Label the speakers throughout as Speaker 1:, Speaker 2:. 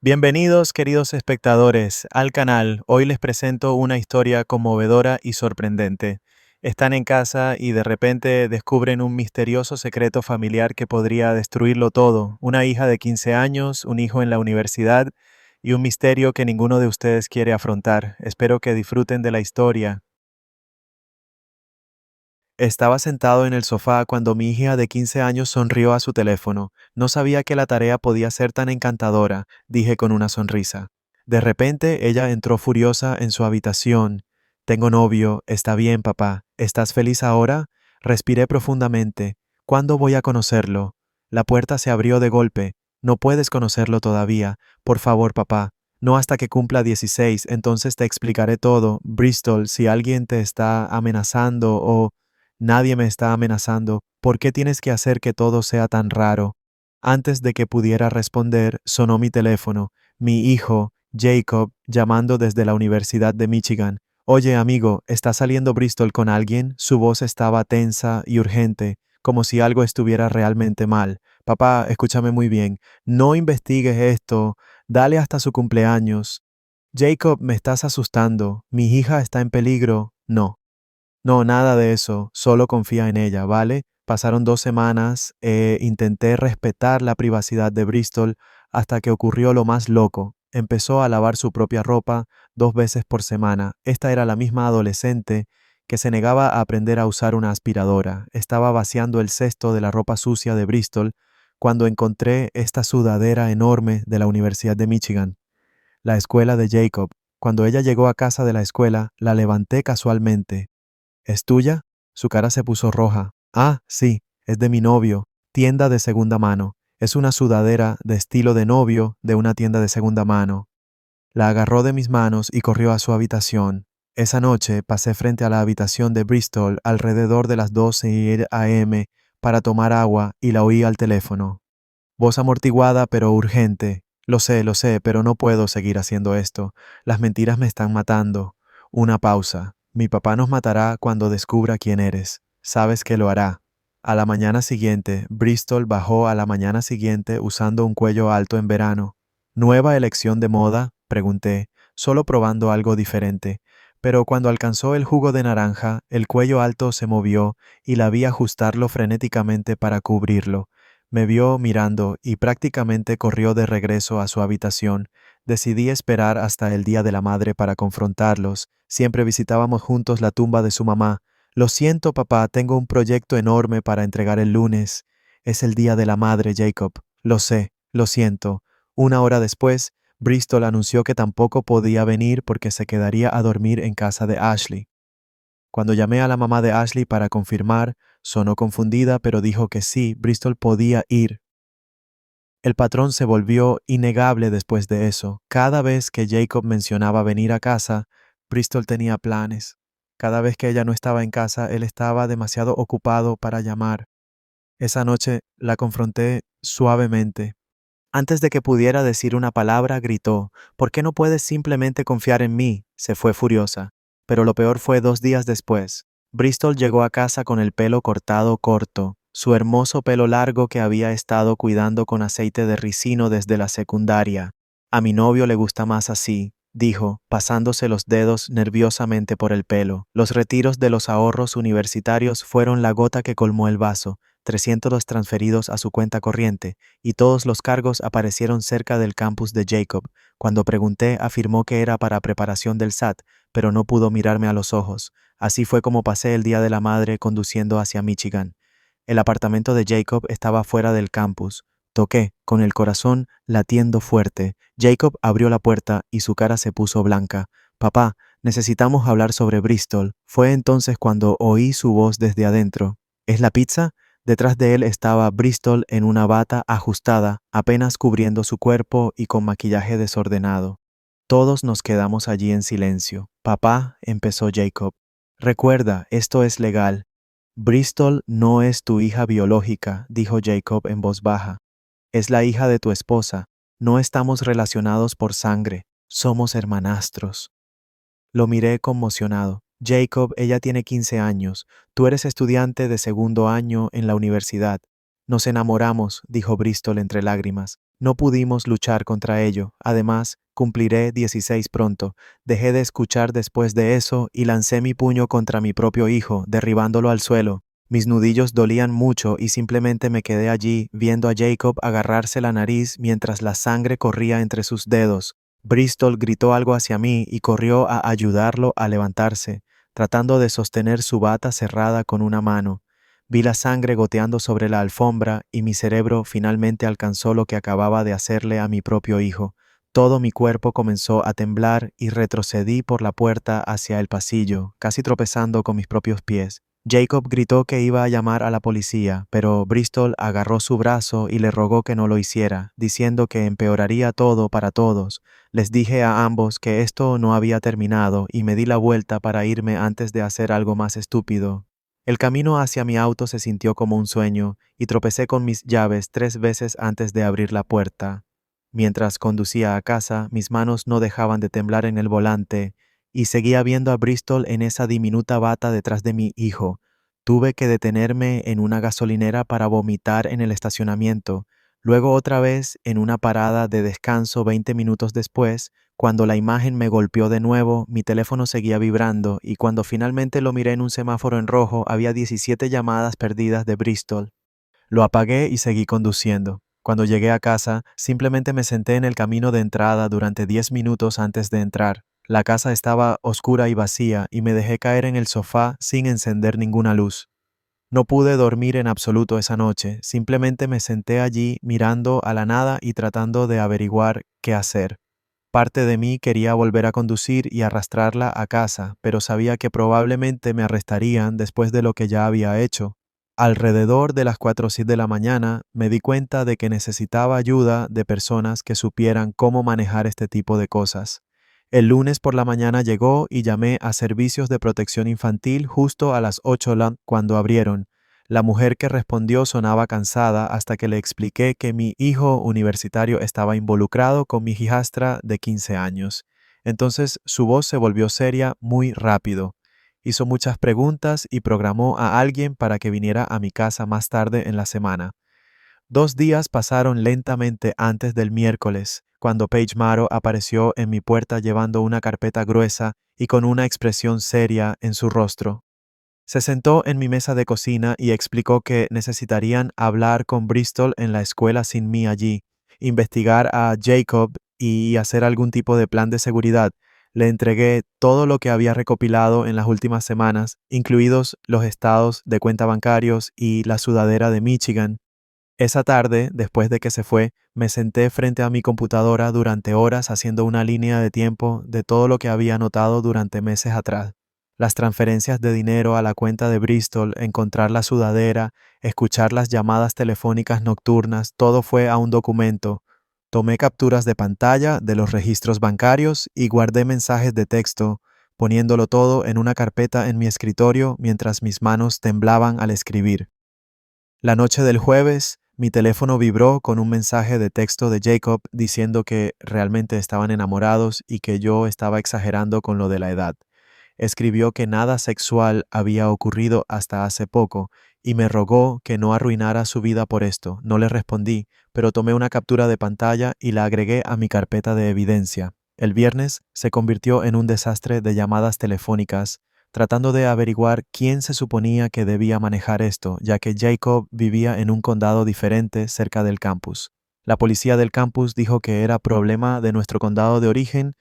Speaker 1: Bienvenidos, queridos espectadores, al canal. Hoy les presento una historia conmovedora y sorprendente. Están en casa y de repente descubren un misterioso secreto familiar que podría destruirlo todo. Una hija de 15 años, un hijo en la universidad y un misterio que ninguno de ustedes quiere afrontar. Espero que disfruten de la historia. Estaba sentado en el sofá cuando mi hija de 15 años sonrió a su teléfono. No sabía que la tarea podía ser tan encantadora, dije con una sonrisa. De repente ella entró furiosa en su habitación. Tengo novio, está bien, papá. ¿Estás feliz ahora? Respiré profundamente. ¿Cuándo voy a conocerlo? La puerta se abrió de golpe. No puedes conocerlo todavía. Por favor, papá. No hasta que cumpla 16, entonces te explicaré todo. Bristol, si alguien te está amenazando o... Nadie me está amenazando. ¿Por qué tienes que hacer que todo sea tan raro? Antes de que pudiera responder, sonó mi teléfono. Mi hijo, Jacob, llamando desde la Universidad de Michigan. Oye, amigo, ¿está saliendo Bristol con alguien? Su voz estaba tensa y urgente, como si algo estuviera realmente mal. Papá, escúchame muy bien. No investigues esto. Dale hasta su cumpleaños. Jacob, me estás asustando. Mi hija está en peligro. No. No, nada de eso, solo confía en ella, ¿vale? Pasaron 2 semanas, intenté respetar la privacidad de Bristol hasta que ocurrió lo más loco. Empezó a lavar su propia ropa 2 veces por semana. Esta era la misma adolescente que se negaba a aprender a usar una aspiradora. Estaba vaciando el cesto de la ropa sucia de Bristol cuando encontré esta sudadera enorme de la Universidad de Michigan, la escuela de Jacob. Cuando ella llegó a casa de la escuela, la levanté casualmente. ¿Es tuya? Su cara se puso roja. Ah, sí, es de mi novio. Tienda de segunda mano. Es una sudadera de estilo de novio de una tienda de segunda mano. La agarró de mis manos y corrió a su habitación. Esa noche pasé frente a la habitación de Bristol alrededor de las 12 a.m. para tomar agua y la oí al teléfono. Voz amortiguada pero urgente. Lo sé, pero no puedo seguir haciendo esto. Las mentiras me están matando. Una pausa. Mi papá nos matará cuando descubra quién eres. Sabes que lo hará. A la mañana siguiente, Bristol bajó a la mañana siguiente usando un cuello alto en verano. ¿Nueva elección de moda? Pregunté, solo probando algo diferente. Pero cuando alcanzó el jugo de naranja, el cuello alto se movió y la vi ajustarlo frenéticamente para cubrirlo. Me vio mirando y prácticamente corrió de regreso a su habitación. Decidí esperar hasta el Día de la Madre para confrontarlos. Siempre visitábamos juntos la tumba de su mamá. Lo siento, papá, tengo un proyecto enorme para entregar el lunes. Es el Día de la Madre, Jacob. Lo sé, lo siento. 1 hora después, Bristol anunció que tampoco podía venir porque se quedaría a dormir en casa de Ashley. Cuando llamé a la mamá de Ashley para confirmar, sonó confundida, pero dijo que sí, Bristol podía ir. El patrón se volvió innegable después de eso. Cada vez que Jacob mencionaba venir a casa, Bristol tenía planes. Cada vez que ella no estaba en casa, él estaba demasiado ocupado para llamar. Esa noche la confronté suavemente. Antes de que pudiera decir una palabra, gritó, ¿por qué no puedes simplemente confiar en mí? Se fue furiosa. Pero lo peor fue 2 días después. Bristol llegó a casa con el pelo cortado corto, su hermoso pelo largo que había estado cuidando con aceite de ricino desde la secundaria. A mi novio le gusta más así, dijo, pasándose los dedos nerviosamente por el pelo. Los retiros de los ahorros universitarios fueron la gota que colmó el vaso, 300 transferidos a su cuenta corriente, y todos los cargos aparecieron cerca del campus de Jacob. Cuando pregunté, afirmó que era para preparación del SAT, pero no pudo mirarme a los ojos. Así fue como pasé el Día de la Madre conduciendo hacia Michigan. El apartamento de Jacob estaba fuera del campus. Toqué, con el corazón latiendo fuerte. Jacob abrió la puerta y su cara se puso blanca. Papá, necesitamos hablar sobre Bristol. Fue entonces cuando oí su voz desde adentro. ¿Es la pizza? Detrás de él estaba Bristol en una bata ajustada, apenas cubriendo su cuerpo y con maquillaje desordenado. Todos nos quedamos allí en silencio. Papá, empezó Jacob. Recuerda, esto es legal. Bristol no es tu hija biológica, dijo Jacob en voz baja. Es la hija de tu esposa. No estamos relacionados por sangre. Somos hermanastros. Lo miré conmocionado. Jacob, ella tiene 15 años. Tú eres estudiante de segundo año en la universidad. Nos enamoramos, dijo Bristol entre lágrimas. No pudimos luchar contra ello. Además, cumpliré 16 pronto. Dejé de escuchar después de eso y lancé mi puño contra mi propio hijo, derribándolo al suelo. Mis nudillos dolían mucho y simplemente me quedé allí viendo a Jacob agarrarse la nariz mientras la sangre corría entre sus dedos. Bristol gritó algo hacia mí y corrió a ayudarlo a levantarse, tratando de sostener su bata cerrada con una mano. Vi la sangre goteando sobre la alfombra y mi cerebro finalmente alcanzó lo que acababa de hacerle a mi propio hijo. Todo mi cuerpo comenzó a temblar y retrocedí por la puerta hacia el pasillo, casi tropezando con mis propios pies. Jacob gritó que iba a llamar a la policía, pero Bristol agarró su brazo y le rogó que no lo hiciera, diciendo que empeoraría todo para todos. Les dije a ambos que esto no había terminado y me di la vuelta para irme antes de hacer algo más estúpido. El camino hacia mi auto se sintió como un sueño y tropecé con mis llaves 3 veces antes de abrir la puerta. Mientras conducía a casa, mis manos no dejaban de temblar en el volante y seguía viendo a Bristol en esa diminuta bata detrás de mi hijo. Tuve que detenerme en una gasolinera para vomitar en el estacionamiento, luego otra vez en una parada de descanso 20 minutos después. Cuando la imagen me golpeó de nuevo, mi teléfono seguía vibrando y cuando finalmente lo miré en un semáforo en rojo, había 17 llamadas perdidas de Bristol. Lo apagué y seguí conduciendo. Cuando llegué a casa, simplemente me senté en el camino de entrada durante 10 minutos antes de entrar. La casa estaba oscura y vacía y me dejé caer en el sofá sin encender ninguna luz. No pude dormir en absoluto esa noche, simplemente me senté allí mirando a la nada y tratando de averiguar qué hacer. Parte de mí quería volver a conducir y arrastrarla a casa, pero sabía que probablemente me arrestarían después de lo que ya había hecho. Alrededor de las 4 o 7 de la mañana me di cuenta de que necesitaba ayuda de personas que supieran cómo manejar este tipo de cosas. El lunes por la mañana llegó y llamé a Servicios de Protección Infantil justo a las 8 cuando abrieron. La mujer que respondió sonaba cansada hasta que le expliqué que mi hijo universitario estaba involucrado con mi hijastra de 15 años. Entonces su voz se volvió seria muy rápido. Hizo muchas preguntas y programó a alguien para que viniera a mi casa más tarde en la semana. 2 días pasaron lentamente antes del miércoles, cuando Paige Maro apareció en mi puerta llevando una carpeta gruesa y con una expresión seria en su rostro. Se sentó en mi mesa de cocina y explicó que necesitarían hablar con Bristol en la escuela sin mí allí, investigar a Jacob y hacer algún tipo de plan de seguridad. Le entregué todo lo que había recopilado en las últimas semanas, incluidos los estados de cuenta bancarios y la sudadera de Michigan. Esa tarde, después de que se fue, me senté frente a mi computadora durante horas haciendo una línea de tiempo de todo lo que había anotado durante meses atrás. Las transferencias de dinero a la cuenta de Bristol, encontrar la sudadera, escuchar las llamadas telefónicas nocturnas, todo fue a un documento. Tomé capturas de pantalla de los registros bancarios y guardé mensajes de texto, poniéndolo todo en una carpeta en mi escritorio mientras mis manos temblaban al escribir. La noche del jueves, mi teléfono vibró con un mensaje de texto de Jacob diciendo que realmente estaban enamorados y que yo estaba exagerando con lo de la edad. Escribió que nada sexual había ocurrido hasta hace poco y me rogó que no arruinara su vida por esto. No le respondí, pero tomé una captura de pantalla y la agregué a mi carpeta de evidencia. El viernes se convirtió en un desastre de llamadas telefónicas, tratando de averiguar quién se suponía que debía manejar esto, ya que Jacob vivía en un condado diferente cerca del campus. La policía del campus dijo que era problema de nuestro condado de origen,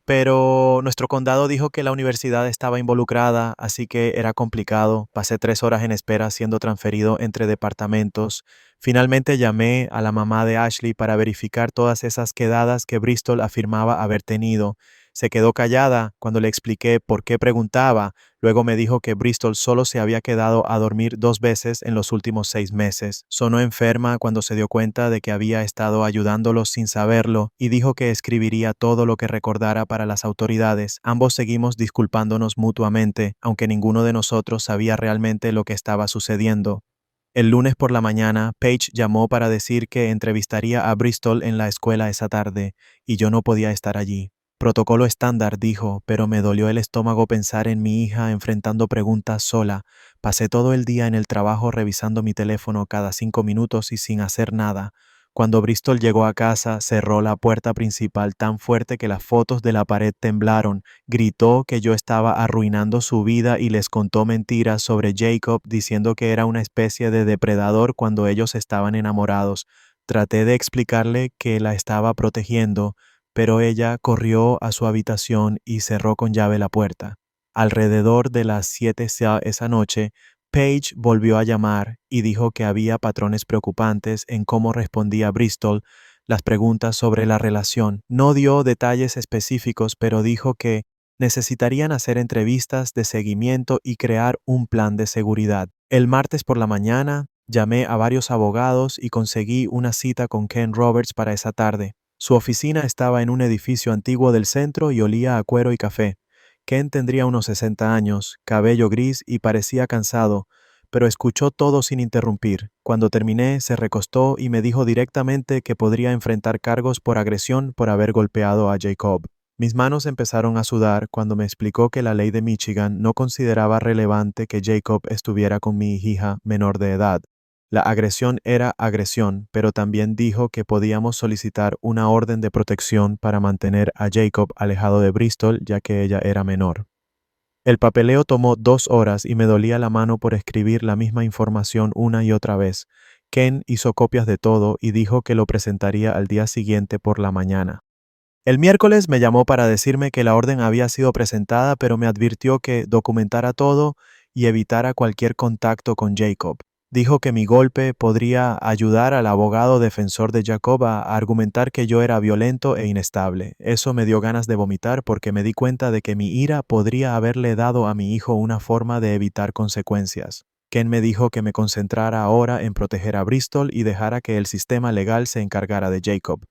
Speaker 1: pero nuestro condado dijo que la universidad estaba involucrada, así que era complicado. Pasé 3 horas en espera siendo transferido entre departamentos. Finalmente llamé a la mamá de Ashley para verificar todas esas quedadas que Bristol afirmaba haber tenido. Se quedó callada cuando le expliqué por qué preguntaba. Luego me dijo que Bristol solo se había quedado a dormir 2 veces en los últimos 6 meses. Sonó enferma cuando se dio cuenta de que había estado ayudándolos sin saberlo y dijo que escribiría todo lo que recordara para las autoridades. Ambos seguimos disculpándonos mutuamente, aunque ninguno de nosotros sabía realmente lo que estaba sucediendo. El lunes por la mañana, Paige llamó para decir que entrevistaría a Bristol en la escuela esa tarde, y yo no podía estar allí. Protocolo estándar, dijo, pero me dolió el estómago pensar en mi hija enfrentando preguntas sola. Pasé todo el día en el trabajo revisando mi teléfono cada 5 minutos y sin hacer nada. Cuando Bristol llegó a casa, cerró la puerta principal tan fuerte que las fotos de la pared temblaron, gritó que yo estaba arruinando su vida y les contó mentiras sobre Jacob diciendo que era una especie de depredador cuando ellos estaban enamorados. Traté de explicarle que la estaba protegiendo, pero ella corrió a su habitación y cerró con llave la puerta. Alrededor de las 7 esa noche, Paige volvió a llamar y dijo que había patrones preocupantes en cómo respondía Bristol las preguntas sobre la relación. No dio detalles específicos, pero dijo que necesitarían hacer entrevistas de seguimiento y crear un plan de seguridad. El martes por la mañana, llamé a varios abogados y conseguí una cita con Ken Roberts para esa tarde. Su oficina estaba en un edificio antiguo del centro y olía a cuero y café. Ken tendría unos 60 años, cabello gris y parecía cansado, pero escuchó todo sin interrumpir. Cuando terminé, se recostó y me dijo directamente que podría enfrentar cargos por agresión por haber golpeado a Jacob. Mis manos empezaron a sudar cuando me explicó que la ley de Michigan no consideraba relevante que Jacob estuviera con mi hija menor de edad. La agresión era agresión, pero también dijo que podíamos solicitar una orden de protección para mantener a Jacob alejado de Bristol, ya que ella era menor. El papeleo tomó 2 horas y me dolía la mano por escribir la misma información una y otra vez. Ken hizo copias de todo y dijo que lo presentaría al día siguiente por la mañana. El miércoles me llamó para decirme que la orden había sido presentada, pero me advirtió que documentara todo y evitara cualquier contacto con Jacob. Dijo que mi golpe podría ayudar al abogado defensor de Jacob a argumentar que yo era violento e inestable. Eso me dio ganas de vomitar porque me di cuenta de que mi ira podría haberle dado a mi hijo una forma de evitar consecuencias. Ken me dijo que me concentrara ahora en proteger a Bristol y dejara que el sistema legal se encargara de Jacob.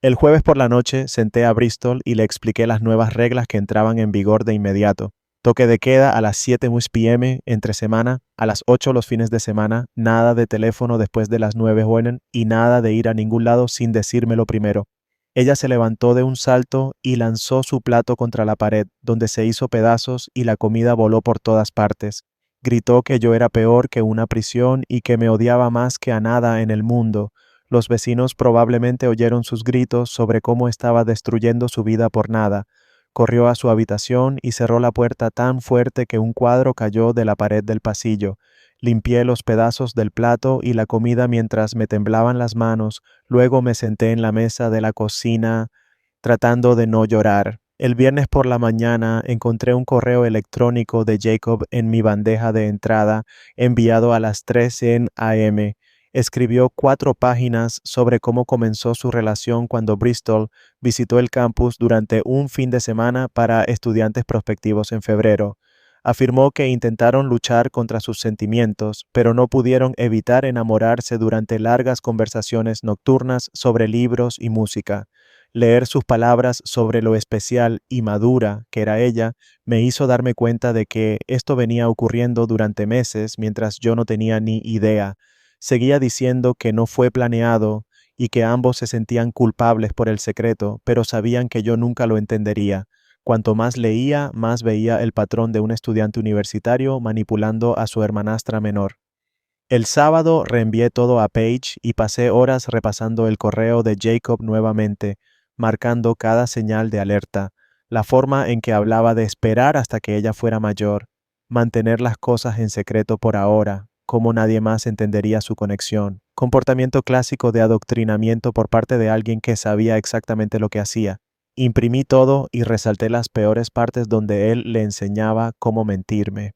Speaker 1: El jueves por la noche senté a Bristol y le expliqué las nuevas reglas que entraban en vigor de inmediato. Toque de queda a las 7 p.m. entre semana, a las 8 los fines de semana, nada de teléfono después de las 9 y nada de ir a ningún lado sin decírmelo primero. Ella se levantó de un salto y lanzó su plato contra la pared, donde se hizo pedazos y la comida voló por todas partes. Gritó que yo era peor que una prisión y que me odiaba más que a nada en el mundo. Los vecinos probablemente oyeron sus gritos sobre cómo estaba destruyendo su vida por nada. Corrió a su habitación y cerró la puerta tan fuerte que un cuadro cayó de la pared del pasillo. Limpié los pedazos del plato y la comida mientras me temblaban las manos. Luego me senté en la mesa de la cocina tratando de no llorar. El viernes por la mañana encontré un correo electrónico de Jacob en mi bandeja de entrada enviado a las 3 a.m. Escribió 4 páginas sobre cómo comenzó su relación cuando Bristol visitó el campus durante un fin de semana para estudiantes prospectivos en febrero. Afirmó que intentaron luchar contra sus sentimientos, pero no pudieron evitar enamorarse durante largas conversaciones nocturnas sobre libros y música. Leer sus palabras sobre lo especial y madura que era ella me hizo darme cuenta de que esto venía ocurriendo durante meses mientras yo no tenía ni idea. Seguía diciendo que no fue planeado y que ambos se sentían culpables por el secreto, pero sabían que yo nunca lo entendería. Cuanto más leía, más veía el patrón de un estudiante universitario manipulando a su hermanastra menor. El sábado reenvié todo a Paige y pasé horas repasando el correo de Jacob nuevamente, marcando cada señal de alerta, la forma en que hablaba de esperar hasta que ella fuera mayor, mantener las cosas en secreto por ahora, como nadie más entendería su conexión, comportamiento clásico de adoctrinamiento por parte de alguien que sabía exactamente lo que hacía. Imprimí todo y resalté las peores partes donde él le enseñaba cómo mentirme.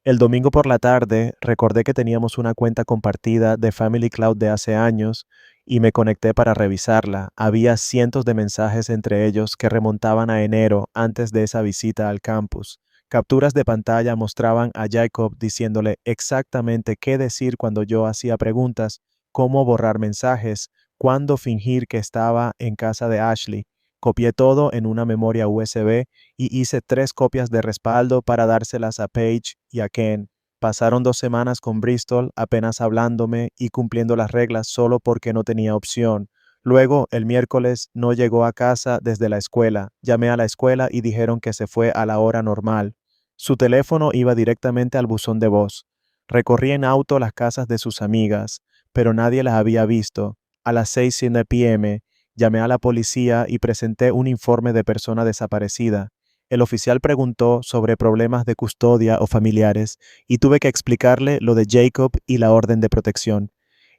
Speaker 1: El domingo por la tarde recordé que teníamos una cuenta compartida de Family Cloud de hace años y me conecté para revisarla. Había cientos de mensajes entre ellos que remontaban a enero antes de esa visita al campus. Capturas de pantalla mostraban a Jacob diciéndole exactamente qué decir cuando yo hacía preguntas, cómo borrar mensajes, cuándo fingir que estaba en casa de Ashley. Copié todo en una memoria USB y hice 3 copias de respaldo para dárselas a Paige y a Ken. Pasaron 2 semanas con Bristol apenas hablándome y cumpliendo las reglas solo porque no tenía opción. Luego, el miércoles, no llegó a casa desde la escuela. Llamé a la escuela y dijeron que se fue a la hora normal. Su teléfono iba directamente al buzón de voz. Recorrí en auto las casas de sus amigas, pero nadie las había visto. A las 6:00 p.m., llamé a la policía y presenté un informe de persona desaparecida. El oficial preguntó sobre problemas de custodia o familiares y tuve que explicarle lo de Jacob y la orden de protección.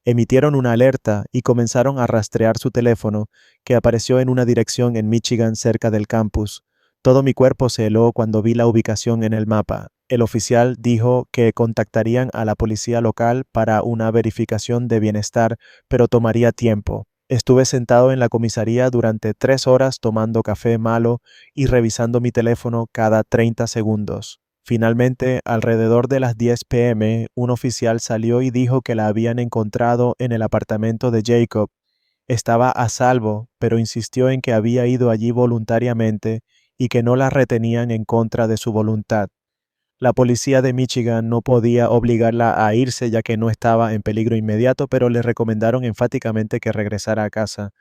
Speaker 1: Emitieron una alerta y comenzaron a rastrear su teléfono, que apareció en una dirección en Michigan cerca del campus. Todo mi cuerpo se heló cuando vi la ubicación en el mapa. El oficial dijo que contactarían a la policía local para una verificación de bienestar, pero tomaría tiempo. Estuve sentado en la comisaría durante 3 horas tomando café malo y revisando mi teléfono cada 30 segundos. Finalmente, alrededor de las 10 p.m., un oficial salió y dijo que la habían encontrado en el apartamento de Jacob. Estaba a salvo, pero insistió en que había ido allí voluntariamente y que no la retenían en contra de su voluntad. La policía de Michigan no podía obligarla a irse ya que no estaba en peligro inmediato, pero le recomendaron enfáticamente que regresara a casa.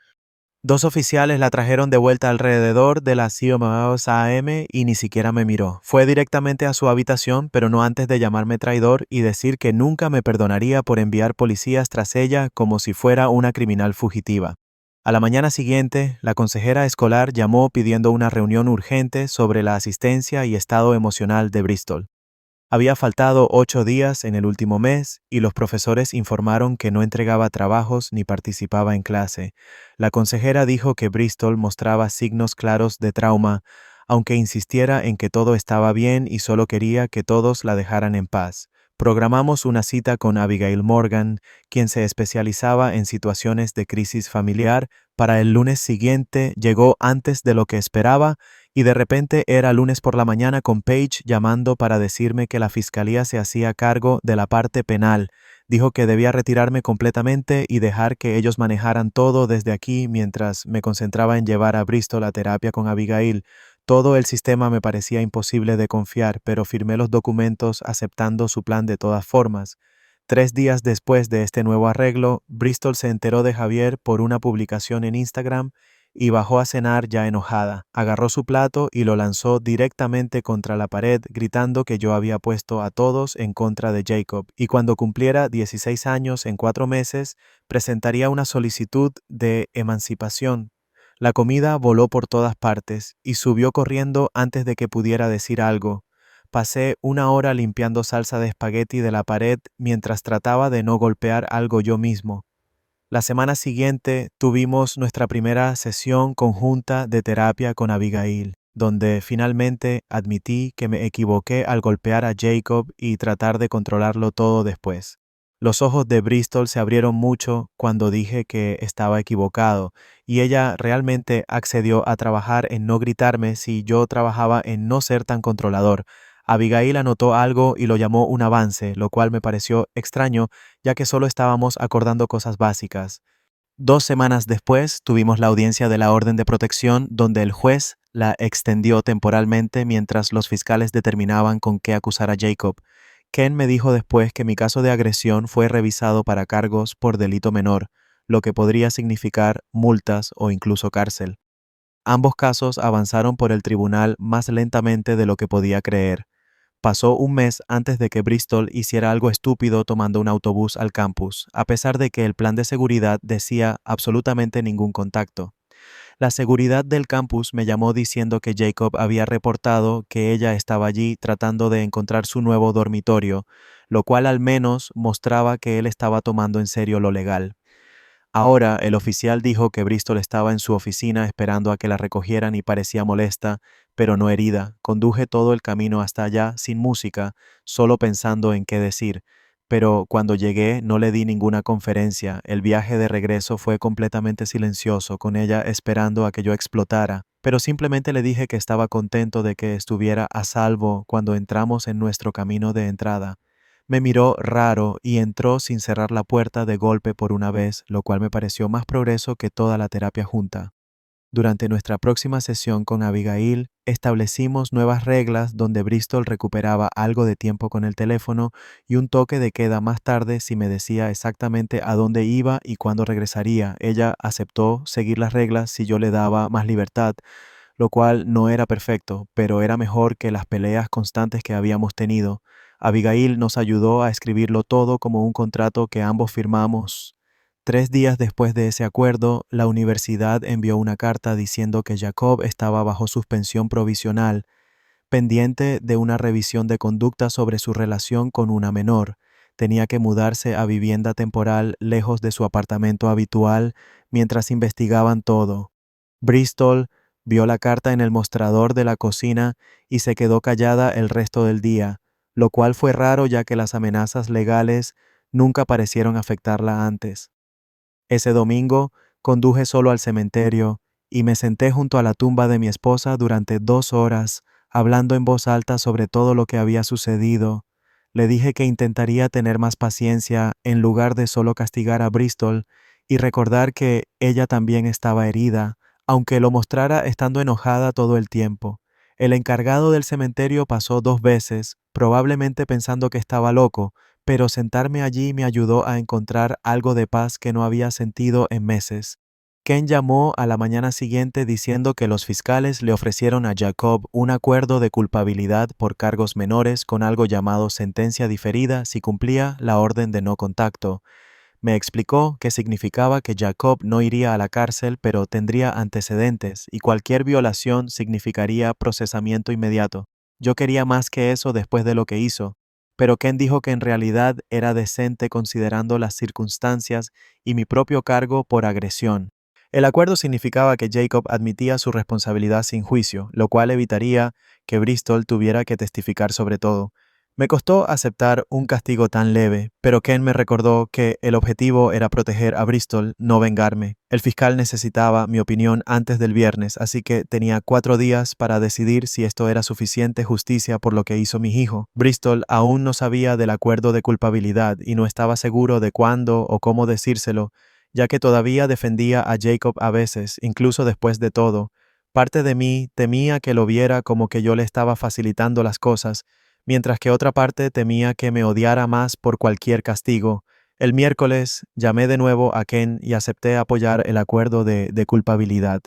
Speaker 1: 2 oficiales la trajeron de vuelta alrededor de las 11 a.m. y ni siquiera me miró. Fue directamente a su habitación, pero no antes de llamarme traidor y decir que nunca me perdonaría por enviar policías tras ella como si fuera una criminal fugitiva. A la mañana siguiente, la consejera escolar llamó pidiendo una reunión urgente sobre la asistencia y estado emocional de Bristol. Había faltado 8 días en el último mes y los profesores informaron que no entregaba trabajos ni participaba en clase. La consejera dijo que Bristol mostraba signos claros de trauma, aunque insistiera en que todo estaba bien y solo quería que todos la dejaran en paz. Programamos una cita con Abigail Morgan, quien se especializaba en situaciones de crisis familiar. Para el lunes siguiente llegó antes de lo que esperaba y de repente era lunes por la mañana con Paige llamando para decirme que la fiscalía se hacía cargo de la parte penal. Dijo que debía retirarme completamente y dejar que ellos manejaran todo desde aquí mientras me concentraba en llevar a Bristol a terapia con Abigail. Todo el sistema me parecía imposible de confiar, pero firmé los documentos aceptando su plan de todas formas. 3 días después de este nuevo arreglo, Bristol se enteró de Javier por una publicación en Instagram y bajó a cenar ya enojada. Agarró su plato y lo lanzó directamente contra la pared, gritando que yo había puesto a todos en contra de Jacob, y cuando cumpliera 16 años en 4 meses, presentaría una solicitud de emancipación. La comida voló por todas partes y subió corriendo antes de que pudiera decir algo. Pasé 1 hora limpiando salsa de espagueti de la pared mientras trataba de no golpear algo yo mismo. La semana siguiente tuvimos nuestra primera sesión conjunta de terapia con Abigail, donde finalmente admití que me equivoqué al golpear a Jacob y tratar de controlarlo todo después. Los ojos de Bristol se abrieron mucho cuando dije que estaba equivocado, y ella realmente accedió a trabajar en no gritarme si yo trabajaba en no ser tan controlador. Abigail anotó algo y lo llamó un avance, lo cual me pareció extraño, ya que solo estábamos acordando cosas básicas. 2 semanas después tuvimos la audiencia de la orden de protección, donde el juez la extendió temporalmente mientras los fiscales determinaban con qué acusar a Jacob. Ken me dijo después que mi caso de agresión fue revisado para cargos por delito menor, lo que podría significar multas o incluso cárcel. Ambos casos avanzaron por el tribunal más lentamente de lo que podía creer. Pasó un mes antes de que Bristol hiciera algo estúpido tomando un autobús al campus, a pesar de que el plan de seguridad decía absolutamente ningún contacto. La seguridad del campus me llamó diciendo que Jacob había reportado que ella estaba allí tratando de encontrar su nuevo dormitorio, lo cual al menos mostraba que él estaba tomando en serio lo legal. Ahora, el oficial dijo que Bristol estaba en su oficina esperando a que la recogieran y parecía molesta, pero no herida. Conduje todo el camino hasta allá sin música, solo pensando en qué decir. Pero cuando llegué no le di ninguna conferencia. El viaje de regreso fue completamente silencioso, con ella esperando a que yo explotara. Pero simplemente le dije que estaba contento de que estuviera a salvo cuando entramos en nuestro camino de entrada. Me miró raro y entró sin cerrar la puerta de golpe por una vez, lo cual me pareció más progreso que toda la terapia junta. Durante nuestra próxima sesión con Abigail, establecimos nuevas reglas donde Bristol recuperaba algo de tiempo con el teléfono y un toque de queda más tarde si me decía exactamente a dónde iba y cuándo regresaría. Ella aceptó seguir las reglas si yo le daba más libertad, lo cual no era perfecto, pero era mejor que las peleas constantes que habíamos tenido. Abigail nos ayudó a escribirlo todo como un contrato que ambos firmamos. 3 días después de ese acuerdo, la universidad envió una carta diciendo que Jacob estaba bajo suspensión provisional, pendiente de una revisión de conducta sobre su relación con una menor. Tenía que mudarse a vivienda temporal lejos de su apartamento habitual mientras investigaban todo. Bristol vio la carta en el mostrador de la cocina y se quedó callada el resto del día, lo cual fue raro ya que las amenazas legales nunca parecieron afectarla antes. Ese domingo conduje solo al cementerio y me senté junto a la tumba de mi esposa durante 2 horas, hablando en voz alta sobre todo lo que había sucedido. Le dije que intentaría tener más paciencia en lugar de solo castigar a Bristol y recordar que ella también estaba herida, aunque lo mostrara estando enojada todo el tiempo. El encargado del cementerio pasó 2 veces, probablemente pensando que estaba loco, pero sentarme allí me ayudó a encontrar algo de paz que no había sentido en meses. Ken llamó a la mañana siguiente diciendo que los fiscales le ofrecieron a Jacob un acuerdo de culpabilidad por cargos menores con algo llamado sentencia diferida si cumplía la orden de no contacto. Me explicó que significaba que Jacob no iría a la cárcel, pero tendría antecedentes y cualquier violación significaría procesamiento inmediato. Yo quería más que eso después de lo que hizo, pero Ken dijo que en realidad era decente considerando las circunstancias y mi propio cargo por agresión. El acuerdo significaba que Jacob admitía su responsabilidad sin juicio, lo cual evitaría que Bristol tuviera que testificar sobre todo. Me costó aceptar un castigo tan leve, pero Ken me recordó que el objetivo era proteger a Bristol, no vengarme. El fiscal necesitaba mi opinión antes del viernes, así que tenía 4 días para decidir si esto era suficiente justicia por lo que hizo mi hijo. Bristol aún no sabía del acuerdo de culpabilidad y no estaba seguro de cuándo o cómo decírselo, ya que todavía defendía a Jacob a veces, incluso después de todo. Parte de mí temía que lo viera como que yo le estaba facilitando las cosas, mientras que otra parte temía que me odiara más por cualquier castigo. El miércoles llamé de nuevo a Ken y acepté apoyar el acuerdo de culpabilidad.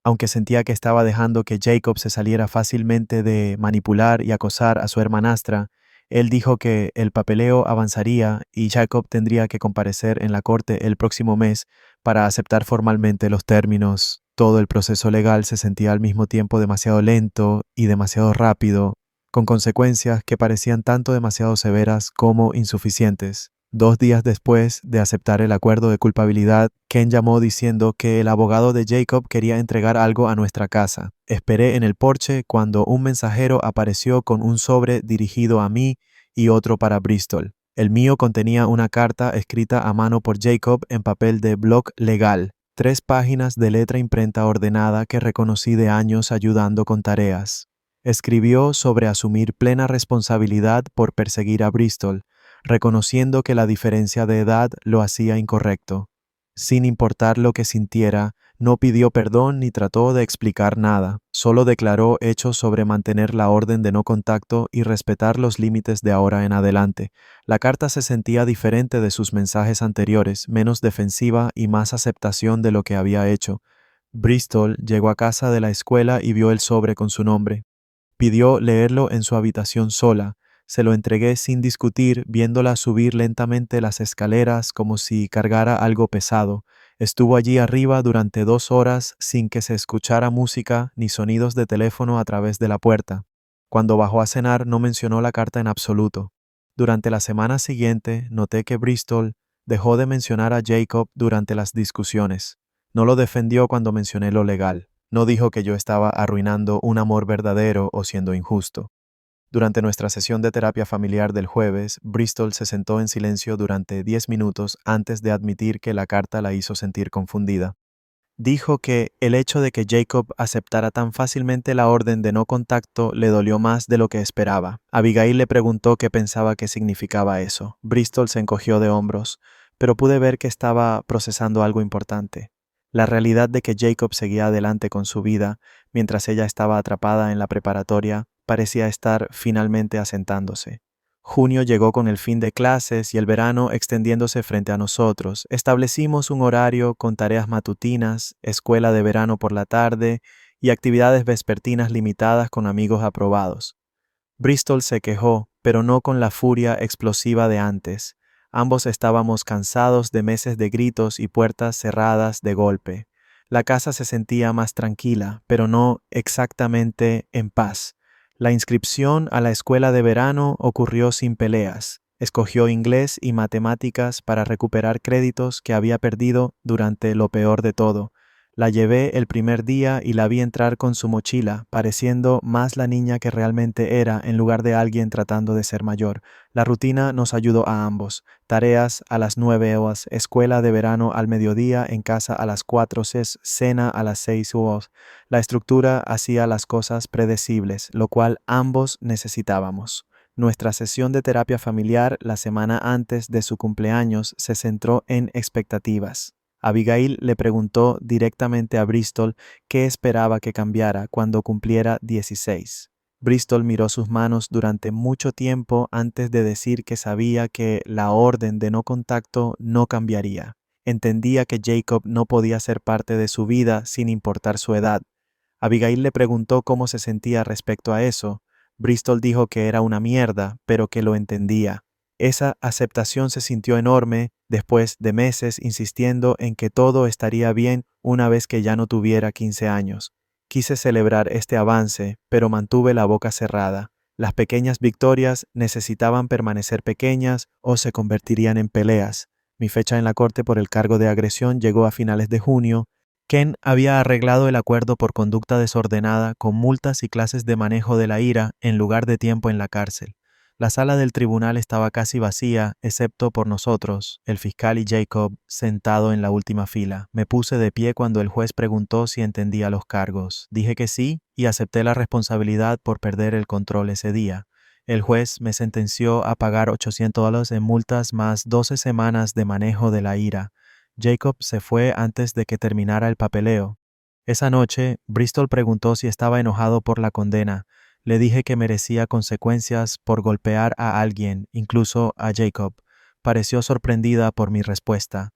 Speaker 1: Aunque sentía que estaba dejando que Jacob se saliera fácilmente de manipular y acosar a su hermanastra, él dijo que el papeleo avanzaría y Jacob tendría que comparecer en la corte el próximo mes para aceptar formalmente los términos. Todo el proceso legal se sentía al mismo tiempo demasiado lento y demasiado rápido, con consecuencias que parecían tanto demasiado severas como insuficientes. 2 días después de aceptar el acuerdo de culpabilidad, Ken llamó diciendo que el abogado de Jacob quería entregar algo a nuestra casa. Esperé en el porche cuando un mensajero apareció con un sobre dirigido a mí y otro para Bristol. El mío contenía una carta escrita a mano por Jacob en papel de bloc legal, 3 páginas de letra imprenta ordenada que reconocí de años ayudando con tareas. Escribió sobre asumir plena responsabilidad por perseguir a Bristol, reconociendo que la diferencia de edad lo hacía incorrecto. Sin importar lo que sintiera, no pidió perdón ni trató de explicar nada, solo declaró hechos sobre mantener la orden de no contacto y respetar los límites de ahora en adelante. La carta se sentía diferente de sus mensajes anteriores, menos defensiva y más aceptación de lo que había hecho. Bristol llegó a casa de la escuela y vio el sobre con su nombre. Pidió leerlo en su habitación sola. Se lo entregué sin discutir, viéndola subir lentamente las escaleras como si cargara algo pesado. Estuvo allí arriba durante 2 horas sin que se escuchara música ni sonidos de teléfono a través de la puerta. Cuando bajó a cenar no mencionó la carta en absoluto. Durante la semana siguiente noté que Bristol dejó de mencionar a Jacob durante las discusiones. No lo defendió cuando mencioné lo legal. No dijo que yo estaba arruinando un amor verdadero o siendo injusto. Durante nuestra sesión de terapia familiar del jueves, Bristol se sentó en silencio durante 10 minutos antes de admitir que la carta la hizo sentir confundida. Dijo que el hecho de que Jacob aceptara tan fácilmente la orden de no contacto le dolió más de lo que esperaba. Abigail le preguntó qué pensaba que significaba eso. Bristol se encogió de hombros, pero pude ver que estaba procesando algo importante. La realidad de que Jacob seguía adelante con su vida, mientras ella estaba atrapada en la preparatoria, parecía estar finalmente asentándose. Junio llegó con el fin de clases y el verano extendiéndose frente a nosotros. Establecimos un horario con tareas matutinas, escuela de verano por la tarde y actividades vespertinas limitadas con amigos aprobados. Bristol se quejó, pero no con la furia explosiva de antes. Ambos estábamos cansados de meses de gritos y puertas cerradas de golpe. La casa se sentía más tranquila, pero no exactamente en paz. La inscripción a la escuela de verano ocurrió sin peleas. Escogió inglés y matemáticas para recuperar créditos que había perdido durante lo peor de todo. La llevé el primer día y la vi entrar con su mochila, pareciendo más la niña que realmente era en lugar de alguien tratando de ser mayor. La rutina nos ayudó a ambos. Tareas a las 9 horas, escuela de verano al mediodía, en casa a las 4, cena a las 6 horas. La estructura hacía las cosas predecibles, lo cual ambos necesitábamos. Nuestra sesión de terapia familiar la semana antes de su cumpleaños se centró en expectativas. Abigail le preguntó directamente a Bristol qué esperaba que cambiara cuando cumpliera 16. Bristol miró sus manos durante mucho tiempo antes de decir que sabía que la orden de no contacto no cambiaría. Entendía que Jacob no podía ser parte de su vida sin importar su edad. Abigail le preguntó cómo se sentía respecto a eso. Bristol dijo que era una mierda, pero que lo entendía. Esa aceptación se sintió enorme después de meses insistiendo en que todo estaría bien una vez que ya no tuviera 15 años. Quise celebrar este avance, pero mantuve la boca cerrada. Las pequeñas victorias necesitaban permanecer pequeñas o se convertirían en peleas. Mi fecha en la corte por el cargo de agresión llegó a finales de junio. Ken había arreglado el acuerdo por conducta desordenada con multas y clases de manejo de la ira en lugar de tiempo en la cárcel. La sala del tribunal estaba casi vacía, excepto por nosotros, el fiscal y Jacob, sentado en la última fila. Me puse de pie cuando el juez preguntó si entendía los cargos. Dije que sí y acepté la responsabilidad por perder el control ese día. El juez me sentenció a pagar $800 en multas más 12 semanas de manejo de la ira. Jacob se fue antes de que terminara el papeleo. Esa noche, Bristol preguntó si estaba enojado por la condena. Le dije que merecía consecuencias por golpear a alguien, incluso a Jacob. Pareció sorprendida por mi respuesta.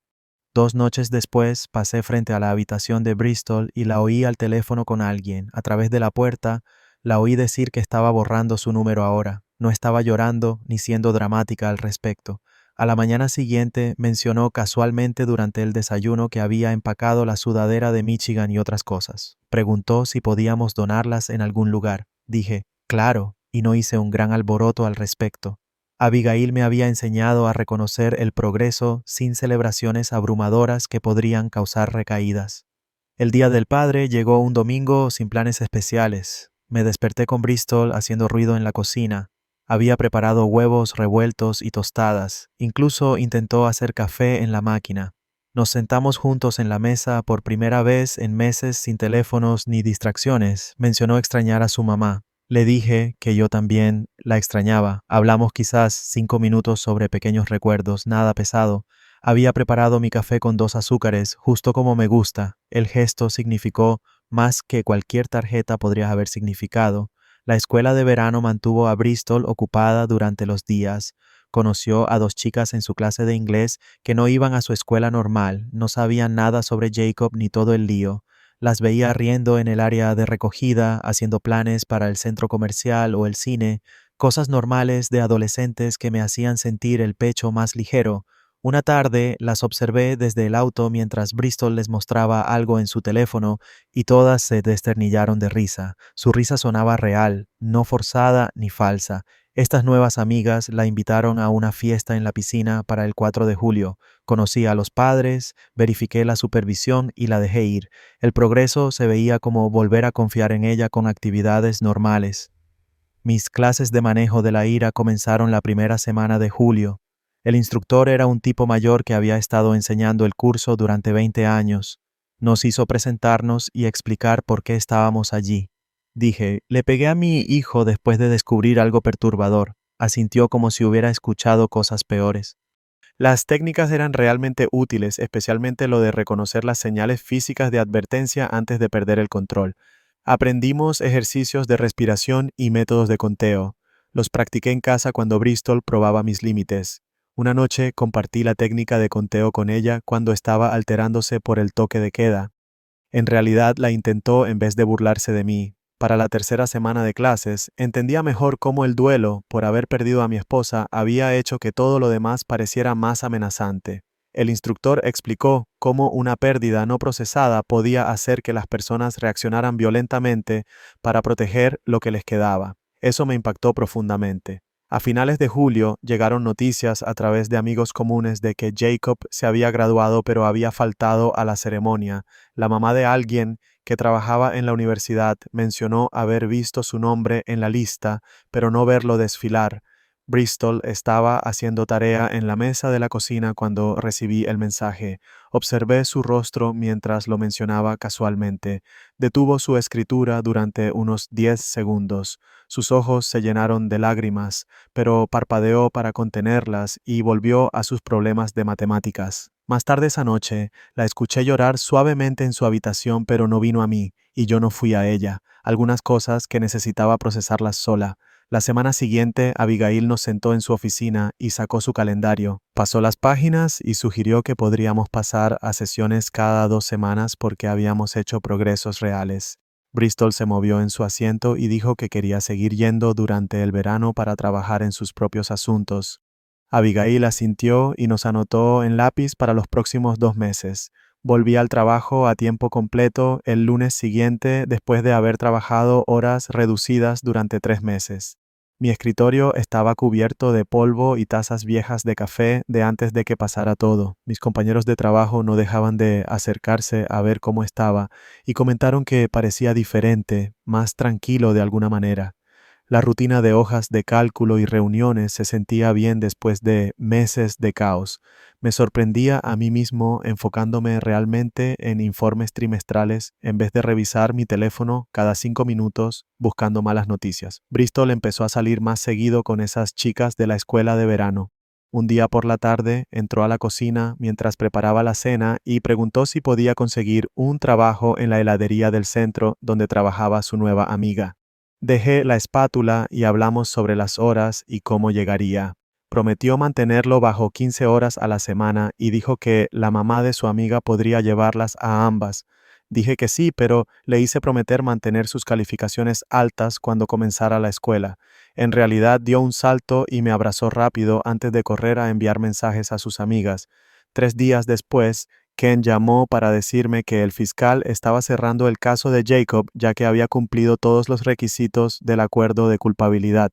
Speaker 1: 2 noches después pasé frente a la habitación de Bristol y la oí al teléfono con alguien. A través de la puerta, la oí decir que estaba borrando su número ahora. No estaba llorando ni siendo dramática al respecto. A la mañana siguiente mencionó casualmente durante el desayuno que había empacado la sudadera de Michigan y otras cosas. Preguntó si podíamos donarlas en algún lugar. Dije, claro, y no hice un gran alboroto al respecto. Abigail me había enseñado a reconocer el progreso sin celebraciones abrumadoras que podrían causar recaídas. El Día del Padre llegó un domingo sin planes especiales. Me desperté con Bristol haciendo ruido en la cocina. Había preparado huevos revueltos y tostadas. Incluso intentó hacer café en la máquina. Nos sentamos juntos en la mesa por primera vez en meses sin teléfonos ni distracciones. Mencionó extrañar a su mamá. Le dije que yo también la extrañaba. Hablamos quizás 5 minutos sobre pequeños recuerdos, nada pesado. Había preparado mi café con 2 azúcares, justo como me gusta. El gesto significó más que cualquier tarjeta podría haber significado. La escuela de verano mantuvo a Bristol ocupada durante los días. Conoció a 2 chicas en su clase de inglés que no iban a su escuela normal, no sabían nada sobre Jacob ni todo el lío. Las veía riendo en el área de recogida, haciendo planes para el centro comercial o el cine, cosas normales de adolescentes que me hacían sentir el pecho más ligero. Una tarde las observé desde el auto mientras Bristol les mostraba algo en su teléfono y todas se desternillaron de risa. Su risa sonaba real, no forzada ni falsa. Estas nuevas amigas la invitaron a una fiesta en la piscina para el 4 de julio. Conocí a los padres, verifiqué la supervisión y la dejé ir. El progreso se veía como volver a confiar en ella con actividades normales. Mis clases de manejo de la ira comenzaron la primera semana de julio. El instructor era un tipo mayor que había estado enseñando el curso durante 20 años. Nos hizo presentarnos y explicar por qué estábamos allí. Dije, le pegué a mi hijo después de descubrir algo perturbador. Asintió como si hubiera escuchado cosas peores. Las técnicas eran realmente útiles, especialmente lo de reconocer las señales físicas de advertencia antes de perder el control. Aprendimos ejercicios de respiración y métodos de conteo. Los practiqué en casa cuando Bristol probaba mis límites. Una noche compartí la técnica de conteo con ella cuando estaba alterándose por el toque de queda. En realidad la intentó en vez de burlarse de mí. Para la tercera semana de clases, entendía mejor cómo el duelo por haber perdido a mi esposa había hecho que todo lo demás pareciera más amenazante. El instructor explicó cómo una pérdida no procesada podía hacer que las personas reaccionaran violentamente para proteger lo que les quedaba. Eso me impactó profundamente. A finales de julio llegaron noticias a través de amigos comunes de que Jacob se había graduado pero había faltado a la ceremonia. La mamá de alguien que trabajaba en la universidad mencionó haber visto su nombre en la lista, pero no verlo desfilar. Bristol estaba haciendo tarea en la mesa de la cocina cuando recibí el mensaje. Observé su rostro mientras lo mencionaba casualmente. Detuvo su escritura durante unos 10 segundos. Sus ojos se llenaron de lágrimas, pero parpadeó para contenerlas y volvió a sus problemas de matemáticas. Más tarde esa noche, la escuché llorar suavemente en su habitación, pero no vino a mí, y yo no fui a ella. Algunas cosas que necesitaba procesarlas sola. La semana siguiente, Abigail nos sentó en su oficina y sacó su calendario. Pasó las páginas y sugirió que podríamos pasar a sesiones cada 2 semanas porque habíamos hecho progresos reales. Bristol se movió en su asiento y dijo que quería seguir yendo durante el verano para trabajar en sus propios asuntos. Abigail asintió y nos anotó en lápiz para los próximos 2 meses. Volví al trabajo a tiempo completo el lunes siguiente después de haber trabajado horas reducidas durante 3 meses. Mi escritorio estaba cubierto de polvo y tazas viejas de café de antes de que pasara todo. Mis compañeros de trabajo no dejaban de acercarse a ver cómo estaba y comentaron que parecía diferente, más tranquilo de alguna manera. La rutina de hojas de cálculo y reuniones se sentía bien después de meses de caos. Me sorprendía a mí mismo enfocándome realmente en informes trimestrales en vez de revisar mi teléfono cada 5 minutos buscando malas noticias. Bristol empezó a salir más seguido con esas chicas de la escuela de verano. Un día por la tarde entró a la cocina mientras preparaba la cena y preguntó si podía conseguir un trabajo en la heladería del centro donde trabajaba su nueva amiga. Dejé la espátula y hablamos sobre las horas y cómo llegaría. Prometió mantenerlo bajo 15 horas a la semana y dijo que la mamá de su amiga podría llevarlas a ambas. Dije que sí, pero le hice prometer mantener sus calificaciones altas cuando comenzara la escuela. En realidad dio un salto y me abrazó rápido antes de correr a enviar mensajes a sus amigas. 3 días después, Ken llamó para decirme que el fiscal estaba cerrando el caso de Jacob ya que había cumplido todos los requisitos del acuerdo de culpabilidad,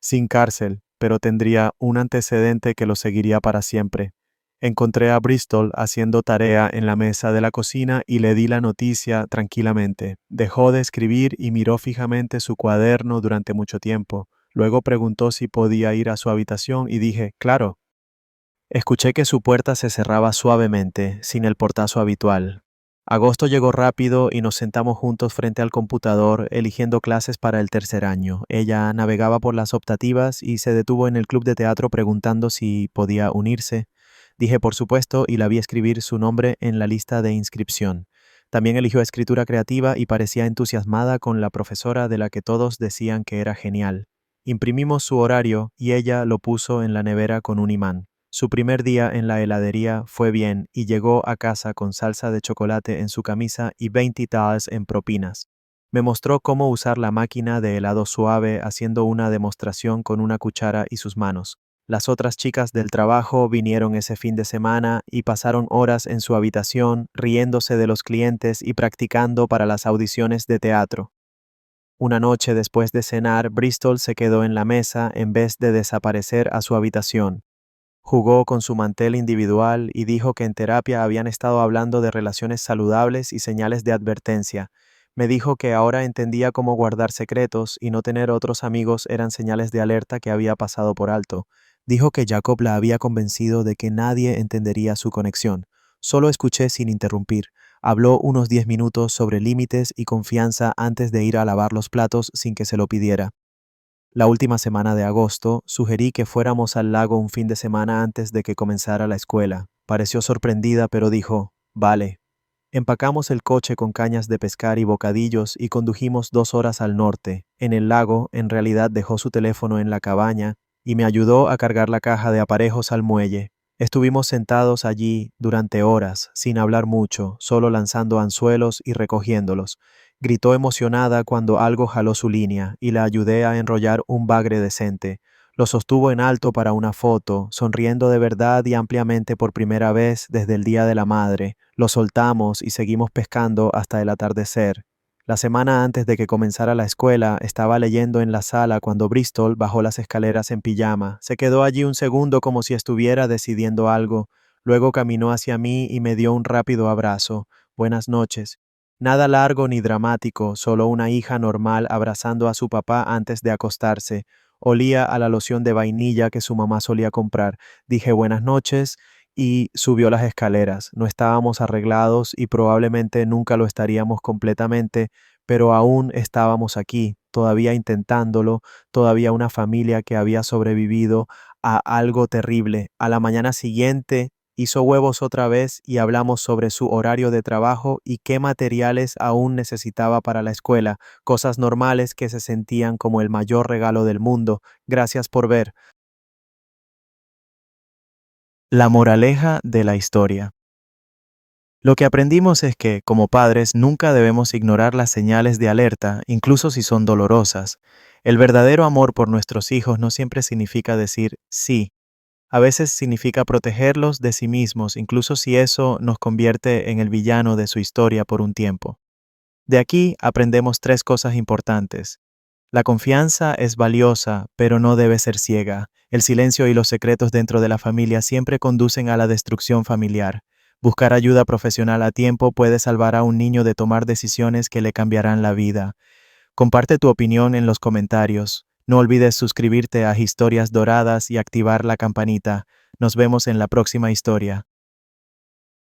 Speaker 1: sin cárcel, pero tendría un antecedente que lo seguiría para siempre. Encontré a Bristol haciendo tarea en la mesa de la cocina y le di la noticia tranquilamente. Dejó de escribir y miró fijamente su cuaderno durante mucho tiempo. Luego preguntó si podía ir a su habitación y dije, claro. Escuché que su puerta se cerraba suavemente, sin el portazo habitual. Agosto llegó rápido y nos sentamos juntos frente al computador, eligiendo clases para el tercer año. Ella navegaba por las optativas y se detuvo en el club de teatro preguntando si podía unirse. Dije por supuesto y la vi escribir su nombre en la lista de inscripción. También eligió escritura creativa y parecía entusiasmada con la profesora de la que todos decían que era genial. Imprimimos su horario y ella lo puso en la nevera con un imán. Su primer día en la heladería fue bien y llegó a casa con salsa de chocolate en su camisa y $20 en propinas. Me mostró cómo usar la máquina de helado suave haciendo una demostración con una cuchara y sus manos. Las otras chicas del trabajo vinieron ese fin de semana y pasaron horas en su habitación riéndose de los clientes y practicando para las audiciones de teatro. Una noche después de cenar, Bristol se quedó en la mesa en vez de desaparecer a su habitación. Jugó con su mantel individual y dijo que en terapia habían estado hablando de relaciones saludables y señales de advertencia. Me dijo que ahora entendía cómo guardar secretos y no tener otros amigos eran señales de alerta que había pasado por alto. Dijo que Jacob la había convencido de que nadie entendería su conexión. Solo escuché sin interrumpir. Habló unos 10 minutos sobre límites y confianza antes de ir a lavar los platos sin que se lo pidiera. La última semana de agosto, sugerí que fuéramos al lago un fin de semana antes de que comenzara la escuela. Pareció sorprendida, pero dijo, vale. Empacamos el coche con cañas de pescar y bocadillos y condujimos 2 horas al norte. En el lago, en realidad dejó su teléfono en la cabaña y me ayudó a cargar la caja de aparejos al muelle. Estuvimos sentados allí durante horas, sin hablar mucho, solo lanzando anzuelos y recogiéndolos. Gritó emocionada cuando algo jaló su línea y la ayudé a enrollar un bagre decente. Lo sostuvo en alto para una foto, sonriendo de verdad y ampliamente por primera vez desde el Día de la Madre. Lo soltamos y seguimos pescando hasta el atardecer. La semana antes de que comenzara la escuela, estaba leyendo en la sala cuando Bristol bajó las escaleras en pijama. Se quedó allí un segundo como si estuviera decidiendo algo. Luego caminó hacia mí y me dio un rápido abrazo. Buenas noches. Nada largo ni dramático, solo una hija normal abrazando a su papá antes de acostarse. Olía a la loción de vainilla que su mamá solía comprar. Dije buenas noches y subió las escaleras. No estábamos arreglados y probablemente nunca lo estaríamos completamente, pero aún estábamos aquí, todavía intentándolo, todavía una familia que había sobrevivido a algo terrible. A la mañana siguiente hizo huevos otra vez y hablamos sobre su horario de trabajo y qué materiales aún necesitaba para la escuela, cosas normales que se sentían como el mayor regalo del mundo. Gracias por ver. La moraleja de la historia. Lo que aprendimos es que, como padres, nunca debemos ignorar las señales de alerta, incluso si son dolorosas. El verdadero amor por nuestros hijos no siempre significa decir sí. A veces significa protegerlos de sí mismos, incluso si eso nos convierte en el villano de su historia por un tiempo. De aquí aprendemos tres cosas importantes. La confianza es valiosa, pero no debe ser ciega. El silencio y los secretos dentro de la familia siempre conducen a la destrucción familiar. Buscar ayuda profesional a tiempo puede salvar a un niño de tomar decisiones que le cambiarán la vida. Comparte tu opinión en los comentarios. No olvides suscribirte a Historias Doradas y activar la campanita. Nos vemos en la próxima historia.